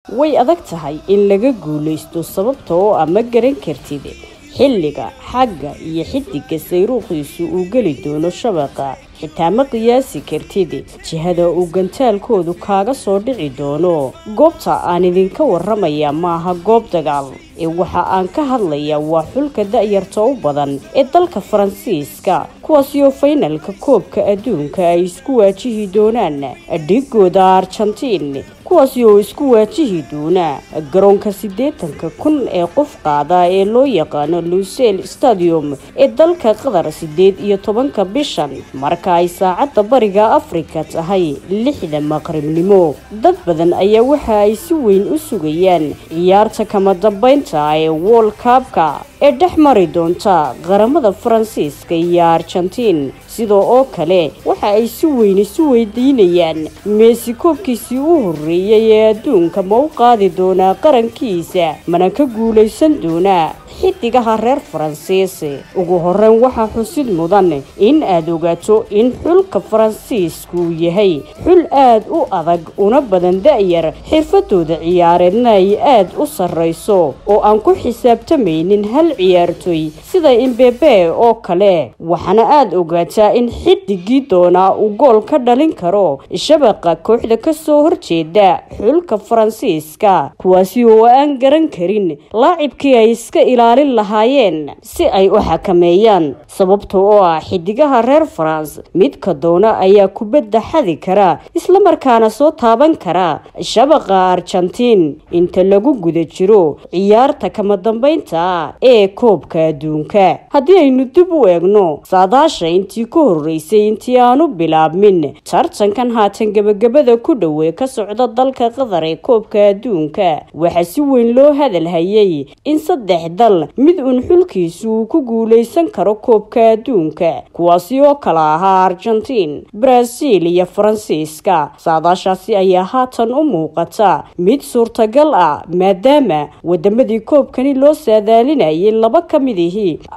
way adag tahay in laga guuleysto sababtoo ama garan kartid xilliga xagga iyo xidiga sayruuqiisu uu gali doono shabaqa xitaa ma qiyaasi kartid jihada uu gantaalkoodu kaaga soo dhici doono goobta aan idinka waramaya maaha goob dagaal waxa aan ka hadlayaa waa xulka da'yarta u badan ee dalka Faransiiska kuwaas oo finalka koobka adduunka ay isku waajihi doonaan dhigooda Argentina kuwaas oo isku waajihi doona garoonka 80,000 ee qof qaada ee loo yaqaan Lusail Stadium ee dalka Qatar 18 bishan marka ay saacada bariga Afrika tahay 6 maqribnimo dad badan ayaa waxa ay si weyn u sugayaan ciyaarta kama dambeynta ee World Cup-ka ee dhexmari doonta qaramada Faransiiska iyo Argentina sidoo oo kale waxa ay si weyn isu weydiinayaan Messi koobkiisii u horeeyay ee adduunka ma u qaadi doona qarankiisa mana ka guuleysan doona xidigaha reer Faransiis ugu horreyn waxa xusid mudan in aad ogaato in xulka Faransiisku yahay xul aad u adag una badan da'yar xirfadooda ciyaareedna ay aad u sareyso oo aan ku xisaabtamaynin hal ciyaartoy sida Mbappé oo kale waxana aad ogaataa in xidigii doona uu gool ka dhalin karo shabaqa kooxda ka soo horjeeda xulka Faransiiska kuwaasi oo aan garan karin laacibkii ay iska ilaalin lahaayeen si ay u xakameeyaan sababtoo oo ah xidigaha reer France mid ka doona ayaa kubadda xadi kara isla markaana soo taaban kara shabaqa Argentina inta lagu guda jiro ciyaarta kama dambeynta ee koobka adduunka haddii aynu dib u eegno saadaasha intii ku horeysay intii aanu bilaabmin tartankan haatan gabagabada ku dhow ka socda dalka Qatar ee koobka adduunka waxa si weyn loo hadal hayay in saddex dal mid un xulkiisu ku guuleysan karo koobka adduunka kuwaas oo kala ah Argentina Brazil iyo Faransiiska saadaashaasi ayaa haatan u muuqata mid suurtagal ah maadaama wadamadii koobkani loo saadaalinayay laba ka mid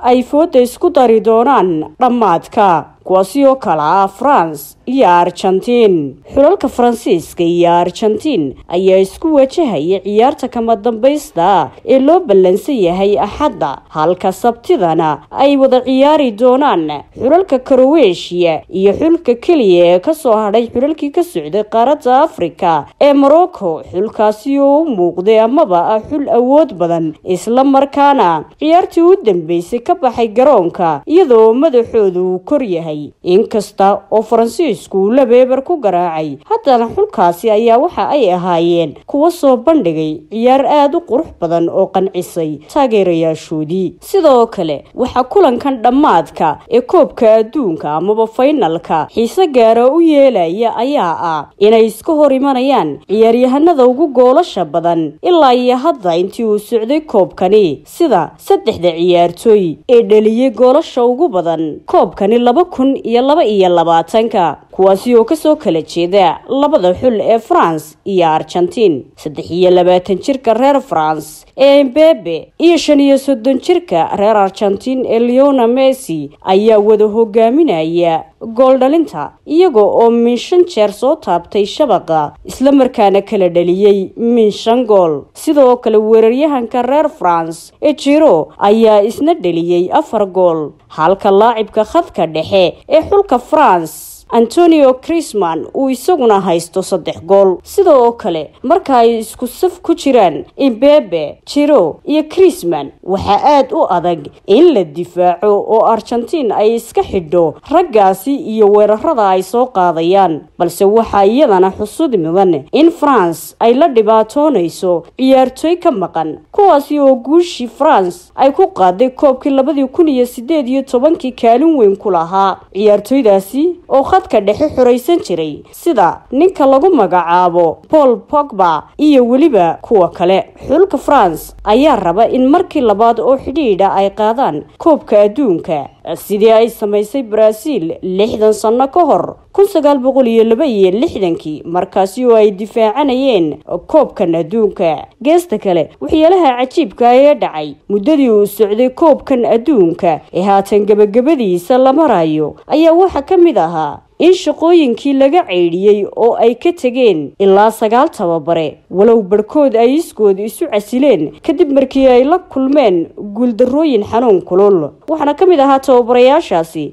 ay fooda isku dari doonaan dhamaadka kuwaasi oo kala ah France iyo Argentina xulalka Faransiiska iyo Argentina ayaa isku wajahaya ciyaarta kama dambaysta ee loo ballansan yahay Axadda halka Sabtidana ay wada ciyaari doonaan xulalka Croatia iyo xulka kaliya ee ka soo hadhay xulalkii ka socday qaaradda Afrika ee Morocco xulkaasi oo muuqday amaba xul awood badan isla markaana ciyaartii u dambeysay ka baxay garoonka iyadoo madaxoodu kor yahay inkasta oo Faransiisku labeebar ku garaacay haddana xulkaasi ayaa waxa ay ahaayeen kuwa soo bandhigay ciyaar aad u qurux badan oo qancisay taageerayaashoodii sidoo kale waxa kulankan dhamaadka ee koobka adduunka amaba finalka xiise gaara u yeelaya ayaa ah inay iska hor imanayaan ciyaaryahanada ugu goolasha badan ilaa iyo hadda intii uu socday koobkani sida saddexda ciyaartoy ee dhaliyay goolasha ugu badan koobkani 2022 kuwaasi oo ka soo kala jeeda labada xul ee France iyo Argentina 23 jirka reer France ee Mbappé iyo 35 jirka reer Argentina ee Lionel Messi ayaa wada hogaaminaya gool dhalinta iyagoo oo min 5 jeer soo taabtay shabaqa isla markaana kala dhaliyay min 5 gool sidoo kale weeraryahanka reer France ee Giroud ayaa isna dhaliyay 4 gool halka laacibka khadka dhexe ee xulka France Antonio Griezmann uu isaguna haysto 3 gool sidoo kale marka ay isku saf ku jiraan Mbappé, Giroud iyo Griezmann waxa aad u adag in la difaaco oo Argentina ay iska xidho raggaasi iyo weerarada ay soo qaadayaan balse waxa iyadana xusud mudan in France ay la dhibaatoonayso ciyaartoy ka maqan kuwaasi oo guushii France ay ku qaaday koobkii 2018 kaalin weyn ku lahaa ciyaartoydaasi oo ka dhexe xoreysan jiray sida ninka lagu magacaabo Paul Pogba iyo waliba kuwa kale xulka France ayaa raba in markii labaad oo xidhiidha ay qaadaan koobka adduunka sidii ay samaysay Brazil 60 sano ka hor 1962 markaasi oo ay difaacanayeen koobkan adduunka geesta kale waxyaalaha cajiibka ah ee dhacay muddadii uu socday koobkan adduunka ee haatan gabagabadiisa la marayo ayaa waxa ka mid ahaa in shaqooyinkii laga ceyriyay oo ay ka tageen ilaa 9 tababare walow barkood ay iskooda isu casileen kadib markii ay la kulmeen guuldarrooyin xanuun kulul waxaana kamid ahaa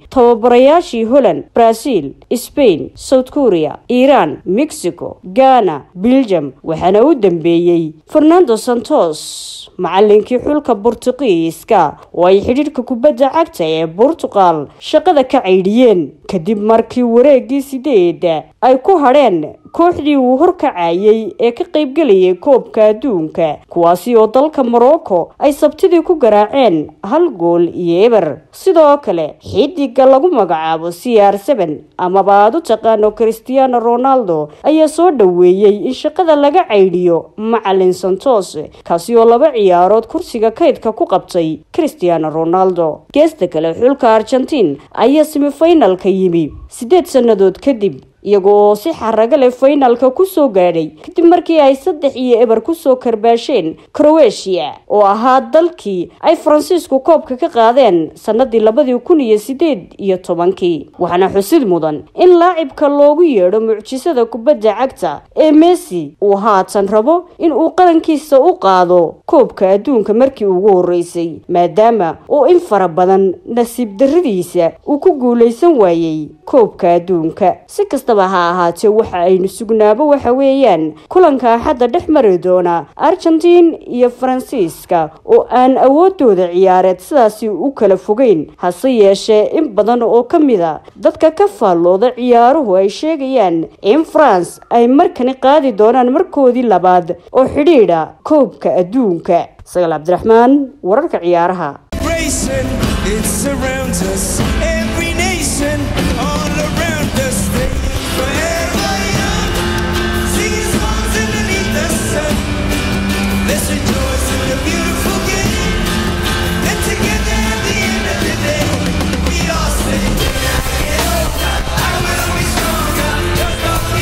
tababarayaashii Holland, Brazil, Spain, South Korea, Iran, Mexico, Ghana, Belgium waxaana u dambeeyay Fernando Santos macallinkii xulka Portugiiska oo ay xiriirka kubadda cagta ee Portugal shaqada ka ceyriyeen kadib markii wareegii 8 ay ku hadheen kooxdii uu horkacayay ee ka qayb galayay koobka adduunka kuwaasi oo dalka Morocco ay sabtidii ku garaaceen 1 gool iyo eber sidoo kale xidiga lagu magacaabo CR7 ama baad u taqaano Cristiano Ronaldo ayaa soo dhaweeyay in shaqada laga ceyriyo macallin Santos kaasi oo 2 ciyaarood kursiga kaydka ku qabtay Cristiano Ronaldo geesta kale xulka Argentina ayaa semi-finalka yimi 8 sanadood kadib iyagoo si xaraga leh finalka ku soo gaadhay kadib markii ay 3-0 ku soo karbaasheen Croatia oo ahaa dalkii ay Faransiisku koobka ka qaadeen sanadii 2018 waxaana xusid mudan in laacibka loogu yeedho mucjisada kubadda cagta ee Messi uu haatan rabo in uu qarankiisa u qaado koobka adduunka markii ugu horeysay maadaama oo in fara badan nasiib darradiisa uu ku guuleysan waayay koobka adduunka si kastaba ha ahaatee waxa aynu sugnaaba waxa weeyaan kulanka xadda dhexmari doona Argentina iyo Faransiiska oo aan awoodooda ciyaareed sidaasi u kala fogeyn hase yeeshee in badan oo kamida dadka ka faallooda ciyaaruhu ay sheegayaan in France ay markani qaadi doonaan markoodii labaad oo xidhiidha koobka adduunka Sagaal Cabdiraxmaan wararka ciyaaraha Listen to